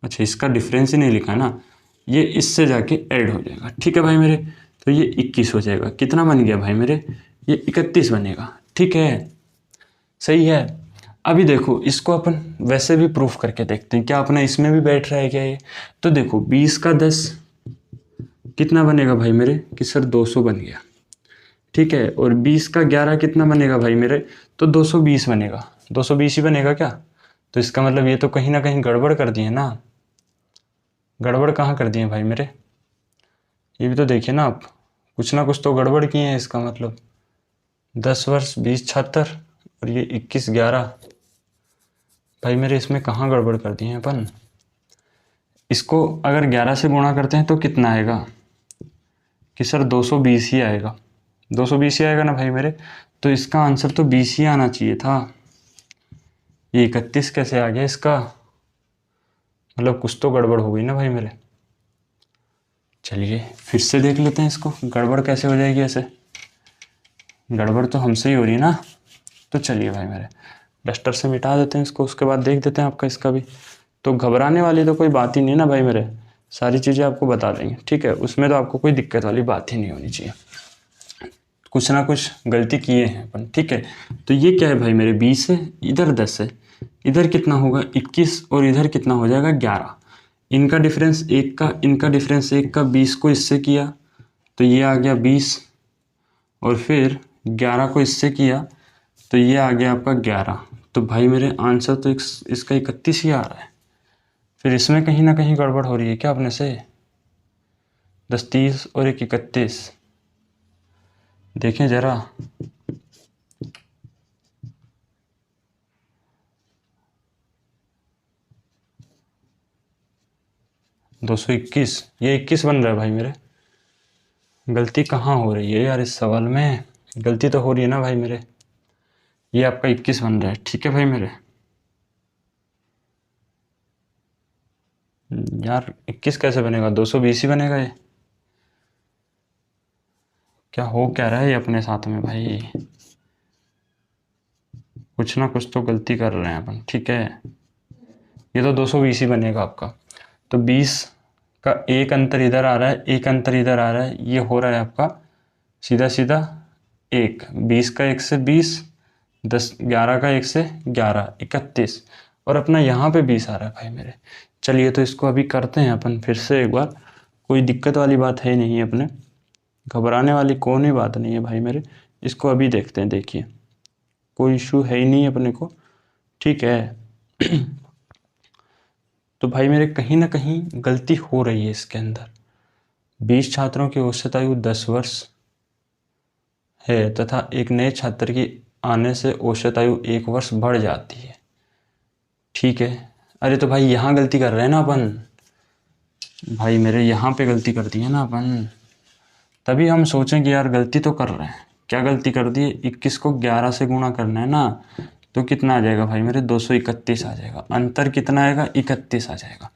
अच्छा इसका डिफरेंस ही नहीं लिखा ना, ये इससे जाके ऐड हो जाएगा। ठीक है भाई मेरे, तो ये 21 हो जाएगा। कितना बन गया भाई मेरे, ये 31 बनेगा। ठीक है, सही है। अभी देखो इसको अपन वैसे भी प्रूफ करके देखते हैं, क्या अपना इसमें भी बैठ रहा है क्या ये। तो देखो 20 का 10 कितना बनेगा भाई मेरे कि सर 200 बन गया। ठीक है, और 20 का 11 कितना बनेगा भाई मेरे, तो 220 बनेगा। 220 ही बनेगा क्या, तो इसका मतलब ये तो कहीं ना कहीं गड़बड़ कर दिए ना। गड़बड़ कहाँ कर दिए भाई मेरे, ये भी तो देखिए ना आप, कुछ ना कुछ तो गड़बड़ किए हैं। इसका मतलब 10 वर्ष 20 छात्र और ये 21 11, भाई मेरे इसमें कहाँ गड़बड़ कर दिए हैं अपन। इसको अगर 11 से गुणा करते हैं तो कितना आएगा कि सर 220 ही आएगा। 220 ही आएगा ना भाई मेरे, तो इसका आंसर तो 20 ही आना चाहिए था। ये 31 कैसे आ गया इसका, मतलब कुछ तो गड़बड़ हो गई ना भाई मेरे। चलिए फिर से देख लेते हैं इसको, गड़बड़ कैसे हो जाएगी ऐसे, गड़बड़ तो हमसे ही हो रही है ना। तो चलिए भाई मेरे, डस्टर से मिटा देते हैं इसको, उसके बाद देख देते हैं आपका इसका भी। तो घबराने वाली तो कोई बात ही नहीं ना भाई मेरे, सारी चीज़ें आपको बता देंगे। ठीक है, उसमें तो आपको कोई दिक्कत वाली बात ही नहीं होनी चाहिए। कुछ ना कुछ गलती किए हैं अपन। ठीक है, तो ये क्या है भाई मेरे, 20 है, इधर 10 है, इधर कितना होगा 21, और इधर कितना हो जाएगा 11। इनका डिफरेंस 1 का, इनका डिफरेंस 1 का, 20 को इससे किया तो ये आ गया 20, और फिर 11 को इससे किया तो ये आ गया आपका 11। तो भाई मेरे आंसर तो इसका 31 ही आ रहा है। फिर इसमें कहीं ना कहीं गड़बड़ हो रही है क्या अपने से। 10 30 और 1 31, देखें जरा। दो सौ 21, ये 21 बन रहा है भाई मेरे। गलती कहाँ हो रही है यार, इस सवाल में गलती तो हो रही है ना भाई मेरे। ये आपका 21 बन रहा है। ठीक है भाई मेरे, यार 21 कैसे बनेगा, 220 ही बनेगा ये। क्या हो क्या रहा है ये अपने साथ में भाई, कुछ ना कुछ तो गलती कर रहे हैं अपन। ठीक है, ये तो 220 ही बनेगा आपका। तो 20 का एक अंतर इधर आ रहा है, एक अंतर इधर आ रहा है, ये हो रहा है आपका सीधा सीधा 1, 20 का 1 से 20, 10 11 का 1 से 11, 31, और अपना यहाँ पे 20 आ रहा है भाई मेरे। चलिए तो इसको अभी करते हैं अपन फिर से एक बार, कोई दिक्कत वाली बात है नहीं, अपने घबराने वाली कौन ही बात नहीं है भाई मेरे। इसको अभी देखते हैं, देखिए कोई इशू है ही नहीं अपने को। ठीक है, तो भाई मेरे कहीं ना कहीं गलती हो रही है इसके अंदर। 20 छात्रों की औसत आयु 10 वर्ष है तथा एक नए छात्र की आने से औसत आयु 1 वर्ष बढ़ जाती है। ठीक है। अरे तो भाई यहाँ गलती कर रहे हैं ना अपन, भाई मेरे यहाँ पे गलती कर दी है ना अपन। तभी हम सोचें कि यार गलती तो कर रहे हैं। क्या गलती कर दी है? 21 को 11 से गुणा करना है ना, तो कितना आ जाएगा भाई मेरे? 231 आ जाएगा। अंतर कितना आएगा? 31 आ जाएगा।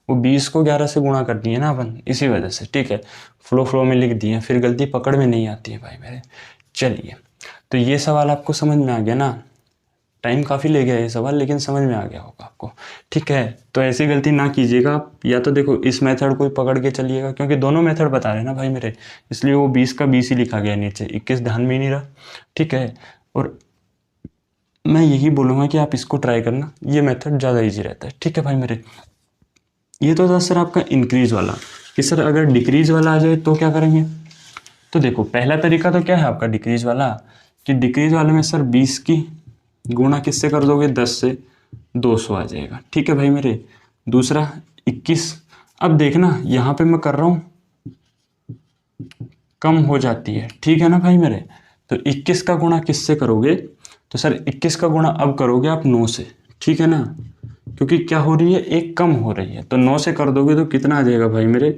वो 20 को 11 से गुणा कर दिए ना अपन, इसी वजह से। ठीक है, फ्लो में लिख दिए, फिर गलती पकड़ में नहीं आती है भाई मेरे। चलिए, तो ये सवाल आपको समझ में आ गया ना। टाइम काफ़ी ले गया ये सवाल, लेकिन समझ में आ गया होगा आपको। ठीक है, तो ऐसी गलती ना कीजिएगा आप। या तो देखो इस मेथड को पकड़ के चलिएगा, क्योंकि दोनों मेथड बता रहे हैं ना भाई मेरे, इसलिए वो 20 का 20 ही लिखा गया नीचे, 21 ध्यान में ही नहीं रहा। ठीक है, और मैं यही बोलूँगा कि आप इसको ट्राई करना, ये मेथड ज़्यादा ईजी रहता है। ठीक है भाई मेरे, ये तो था सर आपका इंक्रीज वाला। कि सर अगर डिक्रीज वाला आ जाए तो क्या करेंगे? तो देखो पहला तरीका तो क्या है आपका डिक्रीज वाला, कि डिक्रीज वाले में सर 20 की गुणा किससे कर दोगे? 10 से, 200 आ जाएगा। ठीक है भाई मेरे। दूसरा 21, अब देखना यहाँ पे मैं कर रहा हूँ कम हो जाती है। ठीक है ना भाई मेरे, तो 21 का गुणा किससे करोगे? तो सर 21 का गुणा अब करोगे आप 9 से। ठीक है ना, क्योंकि क्या हो रही है? एक कम हो रही है, तो 9 से कर दोगे तो कितना आ जाएगा भाई मेरे?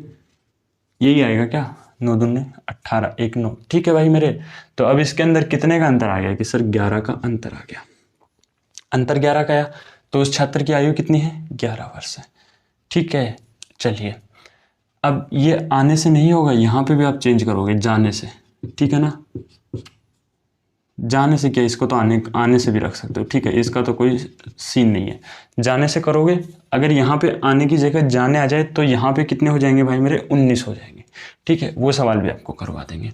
यही आएगा क्या? 9 दूने 18, 1 9। ठीक है भाई मेरे, तो अब इसके अंदर कितने का अंतर आ गया? कि सर 11 का अंतर आ गया। अंतर 11 का आया, तो उस छात्र की आयु कितनी है? 11 वर्ष है। ठीक है, चलिए अब ये आने से नहीं होगा, यहाँ पे भी आप चेंज करोगे जाने से। ठीक है ना, जाने से क्या, इसको तो आने से भी रख सकते हो। ठीक है, इसका तो कोई सीन नहीं है। जाने से करोगे, अगर यहाँ पे आने की जगह जाने आ जाए तो यहाँ पे कितने हो जाएंगे भाई मेरे? 19 हो जाएंगे। ठीक है, वो सवाल भी आपको करवा देंगे।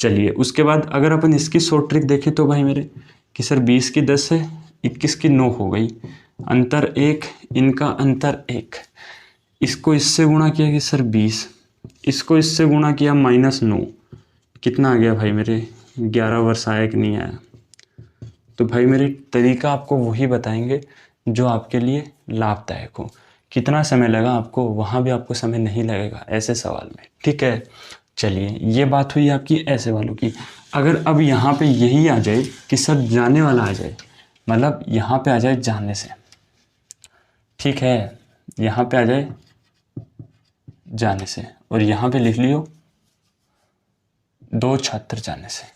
चलिए, उसके बाद अगर अपन इसकी शॉर्ट ट्रिक देखें तो भाई मेरे, कि सर 20 की 10 है, 21 की 9 हो गई, अंतर 1, इनका अंतर 1। इसको इससे गुणा किया कि सर 20, इसको इससे गुणा किया -9, कितना आ गया भाई मेरे? 11 वर्ष आया कि नहीं आया? तो भाई मेरे तरीका आपको वही बताएंगे जो आपके लिए लाभदायक हो। कितना समय लगा आपको? वहाँ भी आपको समय नहीं लगेगा ऐसे सवाल में। ठीक है, चलिए ये बात हुई आपकी ऐसे वालों की। अगर अब यहाँ पे यही आ जाए कि सर जाने वाला आ जाए, मतलब यहाँ पे आ जाए जाने से। ठीक है, यहाँ पे आ जाए जाने से, और यहाँ पे लिख लियो 2 छात्र जाने से।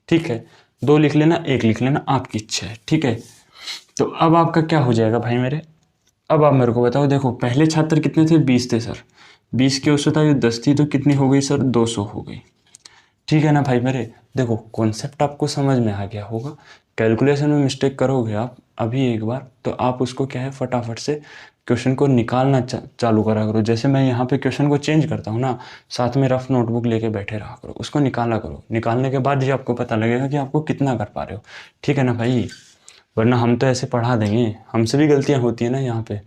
ठीक है, 2 लिख लेना, 1 लिख लेना, आपकी इच्छा है। ठीक है, तो अब आपका क्या हो जाएगा भाई मेरे? अब आप मेरे को बताओ। देखो पहले छात्र कितने थे? 20 थे सर। 20 की औसत आयु 10 थी, तो कितनी हो गई सर? 200 हो गई। ठीक है ना भाई मेरे, देखो कॉन्सेप्ट आपको समझ में आ गया होगा। कैलकुलेशन में मिस्टेक करोगे आप अभी एक बार, तो आप उसको क्या है, फटाफट से क्वेश्चन को निकालना चालू करा करो। जैसे मैं यहाँ पे क्वेश्चन को चेंज करता हूँ ना, साथ में रफ नोटबुक लेके बैठे रहा करो, उसको निकाला करो। निकालने के बाद ही आपको पता लगेगा कि आपको कितना कर पा रहे हो। ठीक है ना भाई, वरना हम तो ऐसे पढ़ा देंगे, हमसे भी गलतियाँ होती हैं ना यहाँ पे,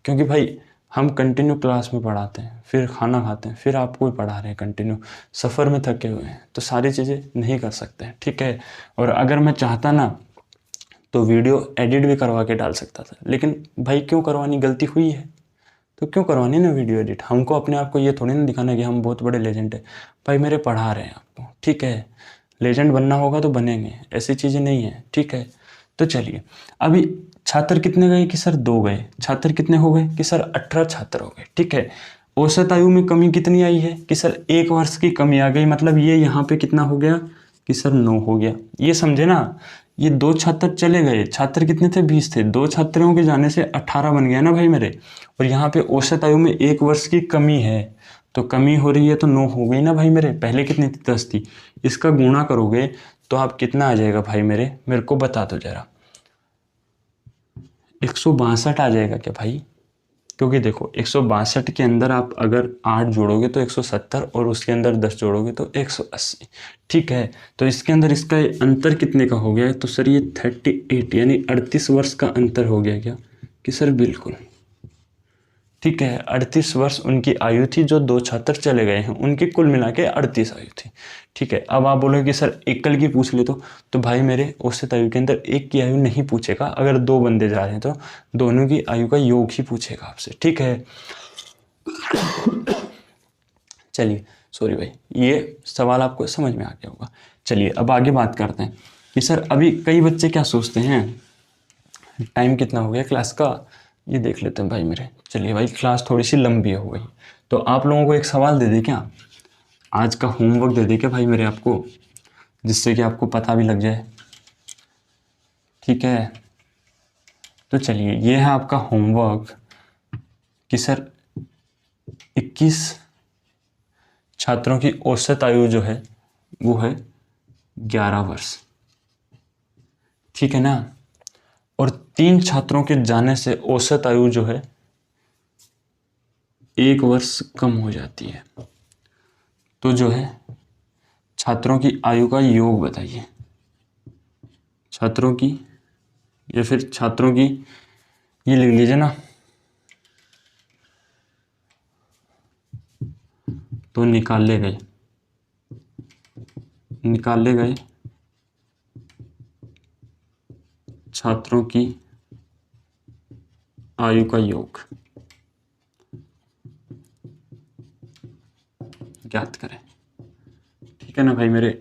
क्योंकि भाई हम कंटिन्यू क्लास में पढ़ाते हैं, फिर खाना खाते हैं, फिर आपको ही पढ़ा रहे हैं कंटिन्यू, सफ़र में थके हुए हैं, तो सारी चीज़ें नहीं कर सकते हैं। ठीक है, और अगर मैं चाहता ना तो वीडियो एडिट भी करवा के डाल सकता था, लेकिन भाई क्यों करवानी? गलती हुई है तो क्यों करवानी ना वीडियो एडिट? हमको अपने आप को ये थोड़ी ना दिखाना कि हम बहुत बड़े लेजेंड है। भाई मेरे पढ़ा रहे हैं आपको। ठीक है, लेजेंड बनना होगा तो बनेंगे, ऐसी चीज़ें नहीं है। ठीक है, तो चलिए अभी छात्र कितने गए? कि सर 2 गए। छात्र कितने हो गए? कि सर 18 छात्र हो गए। ठीक है, औसत आयु में कमी कितनी आई है? कि सर 1 वर्ष की कमी आ गई। मतलब ये यहाँ पे कितना हो गया? कि सर 9 हो गया। ये समझे ना, ये 2 छात्र चले गए। छात्र कितने थे? 20 थे। 2 छात्रों के जाने से 18 बन गया ना भाई मेरे। और यहाँ पे औसत आयु में 1 वर्ष की कमी है, तो कमी हो रही है तो 9 हो गई ना भाई मेरे। पहले कितनी थी? 10 थी। इसका गुणा करोगे तो आप कितना आ जाएगा भाई मेरे को बता दो जरा। 162 आ जाएगा क्या भाई? क्योंकि देखो 162 के अंदर आप अगर 8 जोड़ोगे तो 170, और उसके अंदर 10 जोड़ोगे तो 180। ठीक है, तो इसके अंदर इसका अंतर कितने का हो गया है? तो सर ये 38 यानी 38 वर्ष का अंतर हो गया क्या? कि सर बिल्कुल। ठीक है। 38 वर्ष उनकी आयु थी। जो 2 छात्र चले गए हैं उनकी कुल मिला के 38 आयु थी। ठीक है। अब आप बोलोगे कि सर एकल की पूछ ले तो भाई मेरे औसत आयु के अंदर एक की आयु नहीं पूछेगा। अगर 2 बंदे जा रहे हैं तो दोनों की आयु का योग ही पूछेगा आपसे। ठीक है। चलिए, सॉरी भाई, ये सवाल आपको समझ में आ गया होगा। चलिए अब आगे बात करते हैं कि सर अभी कई बच्चे क्या सोचते हैं, टाइम कितना हो गया क्लास का, ये देख लेते हैं भाई मेरे। चलिए भाई, क्लास थोड़ी सी लंबी हो गई तो आप लोगों को एक सवाल दे दे क्या, आज का होमवर्क दे दे क्या भाई मेरे आपको, जिससे कि आपको पता भी लग जाए। ठीक है। तो चलिए, ये है आपका होमवर्क कि सर 21 छात्रों की औसत आयु जो है वो है 11 वर्ष। ठीक है ना। और 3 छात्रों के जाने से औसत आयु जो है 1 वर्ष कम हो जाती है। तो जो है छात्रों की आयु का योग बताइए। छात्रों की, या फिर छात्रों की, ये लिख लीजिए ना, तो निकाले गए छात्रों की आयु का योग ज्ञात करें। ठीक है ना भाई मेरे।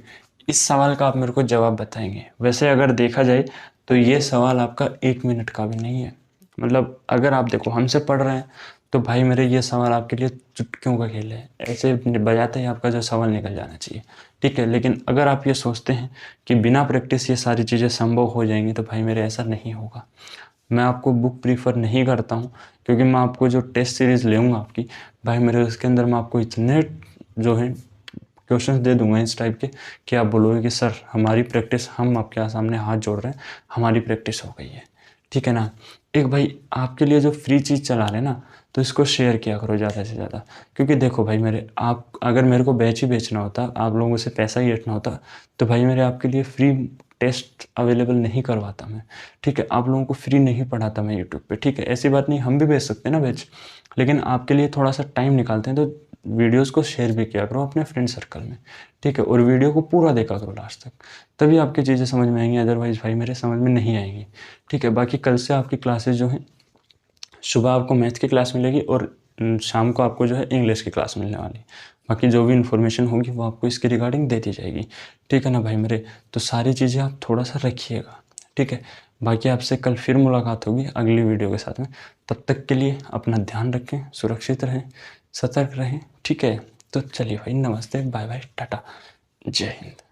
इस सवाल का आप मेरे को जवाब बताएंगे। वैसे अगर देखा जाए तो ये सवाल आपका 1 मिनट का भी नहीं है। मतलब अगर आप देखो हमसे पढ़ रहे हैं तो भाई मेरे ये सवाल आपके लिए चुटकियों का खेल है। ऐसे बजाते ही आपका जो सवाल निकल जाना चाहिए। ठीक है। लेकिन अगर आप ये सोचते हैं कि बिना प्रैक्टिस ये सारी चीज़ें संभव हो जाएंगी तो भाई मेरे ऐसा नहीं होगा। मैं आपको बुक प्रीफर नहीं करता हूँ, क्योंकि मैं आपको जो टेस्ट सीरीज़ लेऊँगा आपकी, भाई मेरे उसके अंदर मैं आपको इतने जो है क्वेश्चंस दे दूंगा इस टाइप के कि आप बोलोगे कि सर हमारी प्रैक्टिस, हम आपके सामने हाथ जोड़ रहे हैं, हमारी प्रैक्टिस हो गई है। ठीक है ना। एक भाई आपके लिए जो फ्री चीज़ चला रहे हैं ना, तो इसको शेयर किया करो ज़्यादा से ज़्यादा। क्योंकि देखो भाई मेरे, आप अगर मेरे को बैच ही बेचना होता, आप लोगों से पैसा ही हटना होता, तो भाई मेरे आपके लिए फ्री टेस्ट अवेलेबल नहीं करवाता मैं। ठीक है। आप लोगों को फ्री नहीं पढ़ाता मैं यूट्यूब पे। ठीक है। ऐसी बात नहीं, हम भी बेच सकते हैं ना बैच, लेकिन आपके लिए थोड़ा सा टाइम निकालते हैं तो वीडियोस को शेयर भी किया करो अपने फ्रेंड सर्कल में। ठीक है। और वीडियो को पूरा देखा करो लास्ट तक, तभी आपकी चीज़ें समझ में आएंगी। अदरवाइज़ भाई मेरे समझ में नहीं आएंगी। ठीक है। बाकी कल से आपकी क्लासेस जो हैं, सुबह आपको मैथ की क्लास मिलेगी और शाम को आपको जो है इंग्लिश की क्लास मिलने वाली। बाकी जो भी इन्फॉर्मेशन होगी वो आपको इसके रिगार्डिंग दे दी जाएगी। ठीक है ना भाई मेरे। तो सारी चीज़ें आप थोड़ा सा रखिएगा। ठीक है। बाकी आपसे कल फिर मुलाकात होगी अगली वीडियो के साथ में। तब तक के लिए अपना ध्यान रखें, सुरक्षित रहें, सतर्क रहें। ठीक है। तो चलिए भाई, नमस्ते, बाय बाय, टाटा, जय हिंद।